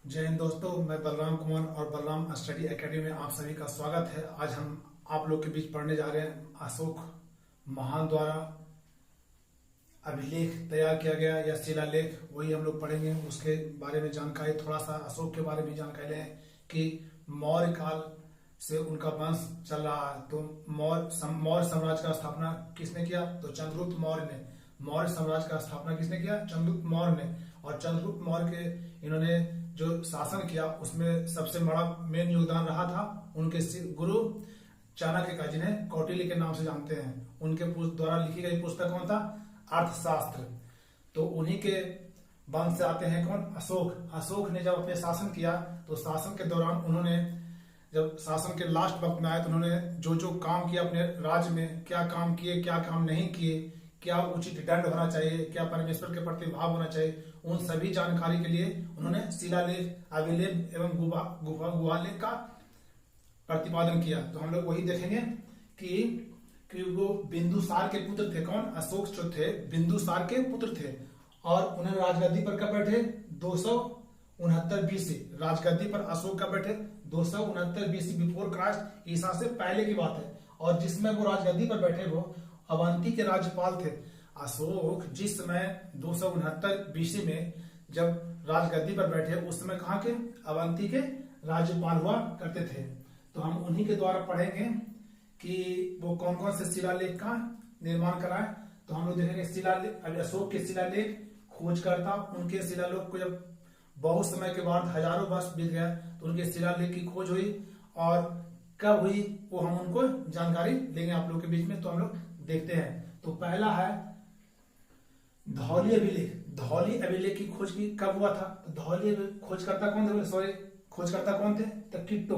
जय हिंद दोस्तों, मैं बलराम कुमार और बलराम स्टडी एकेडमी में आप सभी का स्वागत है। आज हम आप लोग के बीच पढ़ने जा रहे हैं अशोक महान द्वारा अभिलेख तैयार किया गया या शिलालेख, वही हम लोग पढ़ेंगे। उसके बारे में जानकारी, थोड़ा सा अशोक के बारे में जानकारी लें कि मौर्य काल से उनका वंश चल रहा है। तो मौर्य साम्राज्य का स्थापना किसने किया? तो चंद्रगुप्त मौर्य ने। मौर्य साम्राज्य का स्थापना किसने किया? चंद्रगुप्त मौर्य ने। और चंद्रगुप्त मौर्य के इन्होंने जो शासन किया उसमें सबसे बड़ा मेन योगदान रहा था उनके गुरु चाणक्य का, जिन्हें कौटिल्य के नाम से जानते हैं। उनके द्वारा लिखी गई पुस्तक कौन था? अर्थशास्त्र। तो उन्हीं के वंश से आते हैं कौन? अशोक। अशोक ने जब अपने शासन किया तो शासन के दौरान उन्होंने, जब शासन के लास्ट वक्त में आए तो उन्होंने जो जो काम किया अपने राज्य में, क्या काम किए क्या काम नहीं किए, क्या उचित दंड होना चाहिए, क्या परमेश्वर के प्रति भाव होना चाहिए, उन सभी जानकारी के लिए उन्होंने शिलालेख, अभिलेख एवं गुहालेख का प्रतिपादन किया। तो हम लोग वही देखेंगे कि वो बिंदुसार के पुत्र थे। कौन? अशोक जो थे बिंदुसार के पुत्र थे। और उन्हें राजगद्दी पर कब बैठे? 269 BC। राजगद्दी पर अशोक कब बैठे? 269 BC, बिफोर क्राइस्ट, ईसा से पहले की बात है। और जिसमें वो राजगद्दी पर बैठे वो अवंती के राज्यपाल थे। अशोक जिस समय 269 BC में जब राजगद्दी पर बैठे, उस समय कहाँ के? अवंती के राज्यपाल हुआ करते थे। तो हम उन्हीं के द्वारा पढ़ेंगे कि वो कौन कौन से शिलालेख का निर्माण कराए। तो हम लोग देखेंगे शिलालेख, अशोक के शिलालेख, खोजकर्ता, उनके शिलालेख को जब बहुत समय के बाद हजारों वर्ष बीत गया तो उनके शिलालेख की खोज हुई, और कब हुई वो हम उनको जानकारी लेंगे आप लोग के बीच में। तो हम लोग देखते हैं। तो पहला है धौली अभिलेख। धौली अभिलेख की खोज की कब हुआ था? तो धौली खोजकर्ता कौन थे? सॉरी, खोजकर्ता कौन थे? तो किट्टो।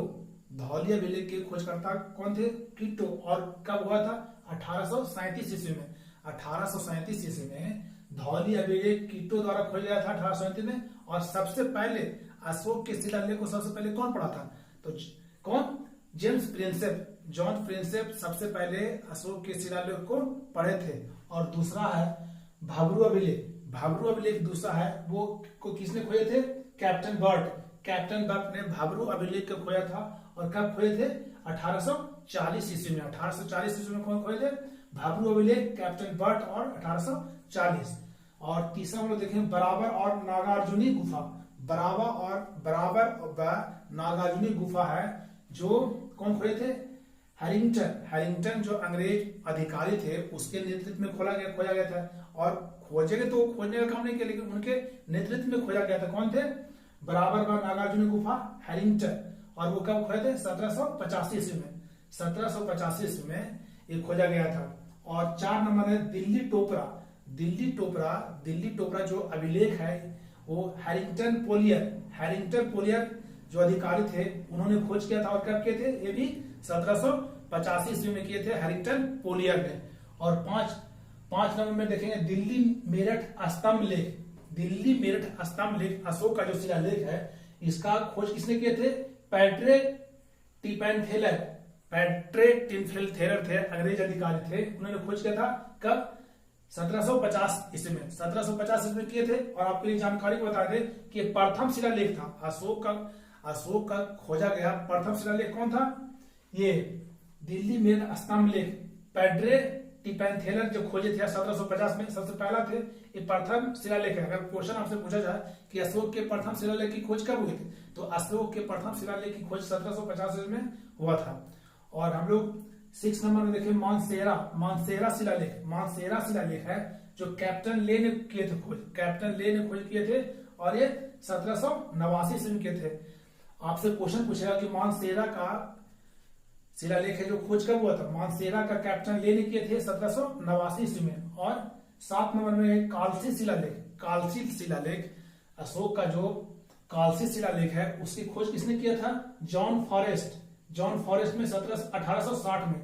धौली अभिलेख के खोजकर्ता कौन थे? किट्टो। और कब हुआ था? 1837 ईस्वी में। 1837 ईस्वी में धौली अभिलेख किट्टो द्वारा खोजा गया था 1837 में। और सबसे पहले अशोक के शिलालेख को सबसे पहले कौन पढ़ा था? तो कौन? जेम्स प्रिंसेप, जॉन प्रिंसेप सबसे पहले अशोक के शिलालेख को पढ़े थे। और दूसरा है भाब्रू अभिलेख। भाब्रू अभिलेख दूसरा है, वो को किसने खोजे थे? Captain Burt. कैप्टन बर्ट ने भाब्रू अभिलेख को खोजा था। और कब खोजे थे? 1840 ईस्वी में। 1840 ईस्वी में कौन खोजे थे? भाब्रू अभिलेख, कैप्टन बर्ट, और 1840। और तीसरा हम लोग देखें बराबर और नागार्जुनी गुफा। बराबर नागार्जुनी गुफा है जो कौन खोजे थे? हैरिंगटन जो अंग्रेज अधिकारी थे उसके नेतृत्व में खोजा गया था। और खोजेंगे तो खोजने का काम नहीं किया, लेकिन उनके नेतृत्व में खोजा गया था। कौन थे? बराबर व नागार्जुनी गुफा, हैरिंगटन। और वो कब खोजे थे? 1785 ईस्वी में। 1785 ईस्वी में ये खोजा गया था। और 4 नंबर है दिल्ली टोपरा। दिल्ली टोपरा जो अभिलेख है वो हैरिंगटन पोलियर जो अधिकारी थे उन्होंने खोज किया था। और कब किए थे? ये भी 1785 ईस्वी में किए थे हैरिंगटन पोलियर ने। और 5 नंबर में देखेंगे दिल्ली मेरठ स्तंभ लेख। दिल्ली मेरठ स्तंभ लेख अशोक का जो शिलालेख है, इसका खोज किसने किए थे? पैट्रे टिनफेलथेरर थे, अंग्रेज अधिकारी थे। उन्होंने खोज किया था कब? 1750 ईस्वी में। 1750 ईस्वी में किए थे। और आपके लिए जानकारी को बता दें कि प्रथम शिलालेख था अशोक का खोजा गया प्रथम शिलालेख कौन था? ये दिल्ली मेरठ स्तंभ लेख। पैड्रे टिनफेलथेरर जो खोजे थे 1750 में, सबसे पहला थे। ये प्रथम शिलालेख है। अगर क्वेश्चन आपसे पूछा जाए कि अशोक के प्रथम शिलालेख की खोज कब हुई थी, तो अशोक के प्रथम शिलालेख की खोज 1750 में हुआ था। और हम लोग 6 नंबर में देखें मानसेरा शिलालेख है जो कैप्टन ले ने किए थे खोज। कैप्टन ले ने खोज किए थे और ये 1789 ईस्वी में किए थे। आपसे क्वेश्चन पूछेगा कि मानसेरा का शिलालेख है जो खोज कब हुआ था? मानसेरा का कैप्टन ले ने किए थे 1789 ईस्वी में। और 7 नंबर में कालसी शिलालेख अशोक का जो कालसी शिलालेख है उसकी खोज किसने किया था? जॉन फॉरेस्ट में 1860 में।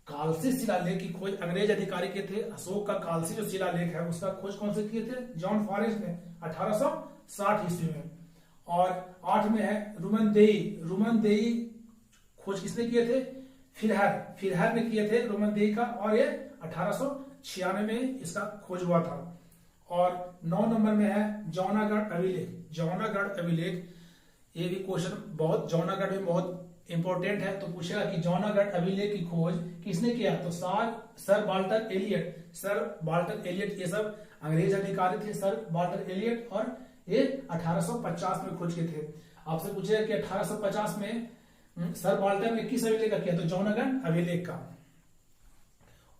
कालसी शिलालेख की खोज अंग्रेज अधिकारी के थे। अशोक का कालसी जो शिलालेख है उसका खोज कौन से किए थे? जॉन फॉरेस्ट ने 1860 ईस्वी में। और 8 में है रुमनदेई खोज किसने किए थे? फिरहर ने किए थे रुमनदेई का। और ये 1896 में इसका खोज हुआ था। और 9 नंबर में है जौनागढ़ अभिलेख। जौनागढ़ अभिलेख, ये भी क्वेश्चन बहुत, जौनागढ़ में बहुत इंपॉर्टेंट है, तो पूछेगा कि जौनागढ़ अभिलेख की खोज किसने किया, तो sir Walter Elliot. Sir Walter Elliot, ये सब अंग्रेज अधिकारी थे, सर वाल्टर एलियट, और ये 1850 में खोज किए थे। आपसे पूछेगा कि 1850 में सर वाल्टर ने किस अभिलेख का किया, तो जौनागढ़ अभिलेख का।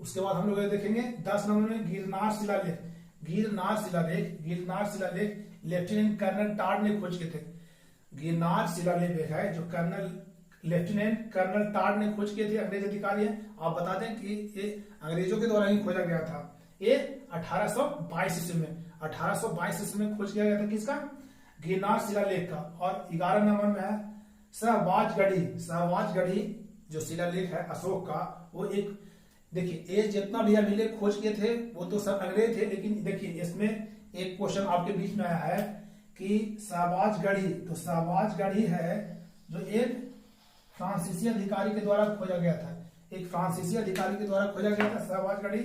उसके बाद हम लोग देखेंगे 10 नंबर में गिरनार शिलालेख। गिरनार शिलालेख, गिरनार शिलालेख लेफ्टिनेंट कर्नल टाड ने खोज किए थे। गिरनार शिलालेख है जो लेफ्टिनेंट कर्नल टाड ने खोज किए थे, अंग्रेज अधिकारी हैं। आप बता दें कि ये अंग्रेजों के द्वारा ही खोजा गया था। ये 1822 ईस्वी में, 1822 ईस्वी में खोज किया गया था किसका, गिरनार शिलालेख का। और 11 नंबर में है सहवाजगढ़ी। सहवाजगढ़ी जो शिलालेख है अशोक का, वो एक, देखिए ये जितना भी अभिलेख खोज किए थे वो तो सब अंग्रेज थे, लेकिन देखिए इसमें एक क्वेश्चन आपके बीच में आया है कि सहवाजगढ़ी, तो सहवाजगढ़ी है जो एक फ्रांसीसी अधिकारी के द्वारा खोजा गया था। एक फ्रांसीसी अधिकारी के द्वारा खोजा गया था सहवाजगढ़ी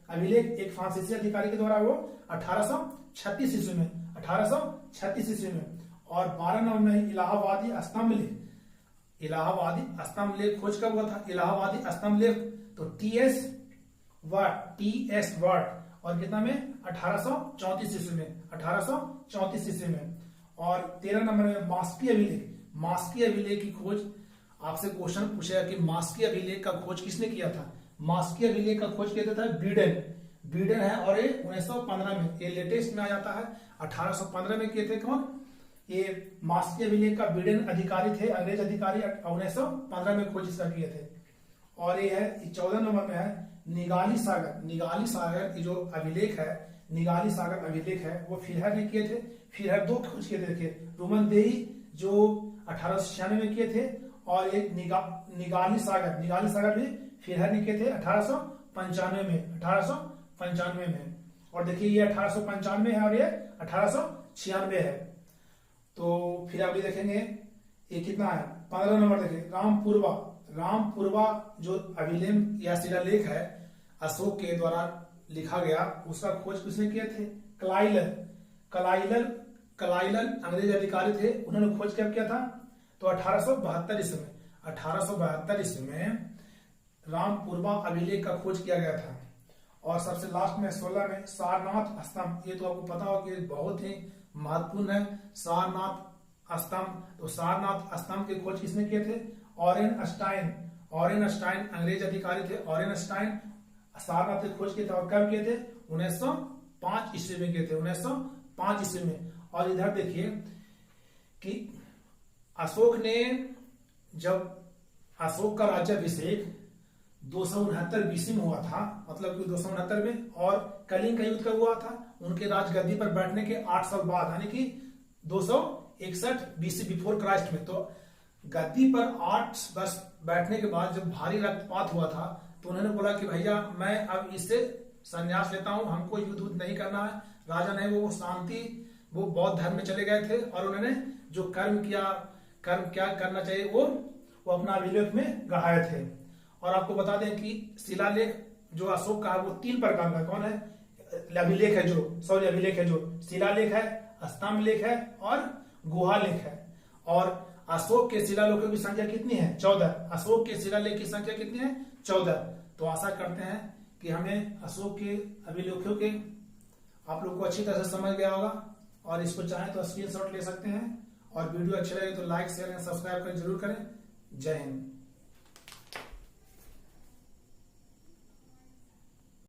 अभिलेख, एक फ्रांसीसी अधिकारी के द्वारा, वो 1836 ईस्वी में, 1836 ईस्वी में। और 12 नंबर में इलाहाबादी स्तंभ लेख। इलाहाबादी स्तंभ लेख खोज कब हुआ था, इलाहाबादी स्तंभ लेख तो टीएस वर्ट, और कितना में, 1834 ईस्वी में, 1834 ईस्वी में। और 13 नंबर में मास्की अभिलेख। मास्की अभिलेख की खोज, आपसे क्वेश्चन पूछेगा कि मास्की अभिलेख का खोज किसने किया था। मास्की अभिलेख का खोज किया था बीडन है, और ये 1915 में, ये लेटेस्ट में आ जाता है, 1815 में किए थे कौन, ये मास्की अभिलेख का बीडन अधिकारी थे, अंग्रेज अधिकारी, 1915 में खोज इसका किए थे। और ये है 14 नंबर में है निगाली सागर। निगाली सागर जो अभिलेख है, निगाली सागर अभिलेख है, वो फिलहर ने किए थे। फिलहर 2 खोज किए थे, रुमन देई जो 1896 में किए थे, और एक निगाली सागर भी फिलहर ने किए थे 1895 में, 1895 में। और देखिए ये 1895 है और ये 1896 है। तो फिर अभी देखेंगे ये कितना है, 15 नंबर देखिए रामपुरवा जो अभिलेख या शिलालेख है अशोक के द्वारा लिखा गया, उसका खोज किसने किए थे, कलाइलर अंग्रेज अधिकारी थे, उन्होंने खोज कब किया था, तो 1872 ईस्वी में, 1872 ईस्वी में रामपुरवा अभिलेख का खोज किया गया था। और सबसे लास्ट में 16 में सारनाथ स्तंभ, ये तो आपको पता हो कि बहुत ही महत्वपूर्ण है सारनाथ स्तंभ। तो सारनाथ स्तंभ की खोज किसने किए थे, ऑरेन स्टाइन अंग्रेज अधिकारी थे, ऑरेन स्टाइन सारनाथ की खोज किए थे, और कब किए थे, 1905 ईस्वी में किए थे, 1905 ईस्वी में। और इधर देखिए कि अशोक ने, जब अशोक का राज्याभिषेक 269 BC में हुआ था, मतलब कि 269 में, और कलिंग का युद्ध कब हुआ था, उनके राजगद्दी पर बैठने के 8 साल बाद, यानी कि 261 BC बिफोर क्राइस्ट में। तो गद्दी पर 8 वर्ष बैठने के बाद जब भारी रक्तपात हुआ था, तो उन्होंने बोला कि भैया मैं अब इससे संन्यास लेता हूं, हमको युद्ध नहीं करना है। राजा ने वो शांति, वो बौद्ध धर्म में चले गए थे, और उन्होंने जो कर्म क्या करना चाहिए वो अपना अभिलेख में गढ़ाए थे। और आपको बता दें कि शिलालेख जो अशोक का है वो 3 प्रकार का, कौन है, अभिलेख है जो शिलालेख है, स्तंभ लेख है, और गुहा लेख है। और अशोक के शिलालेखों की संख्या कितनी है, 14। अशोक के शिलालेख की संख्या कितनी है, 14। तो आशा करते हैं कि हमें अशोक के अभिलेखों के आप लोग को अच्छी तरह से समझ गया होगा, और इसको चाहें तो स्क्रीनशॉट ले सकते हैं। और वीडियो अच्छे लगे तो लाइक शेयर एंड सब्सक्राइब करें, जरूर करें। जय हिंद।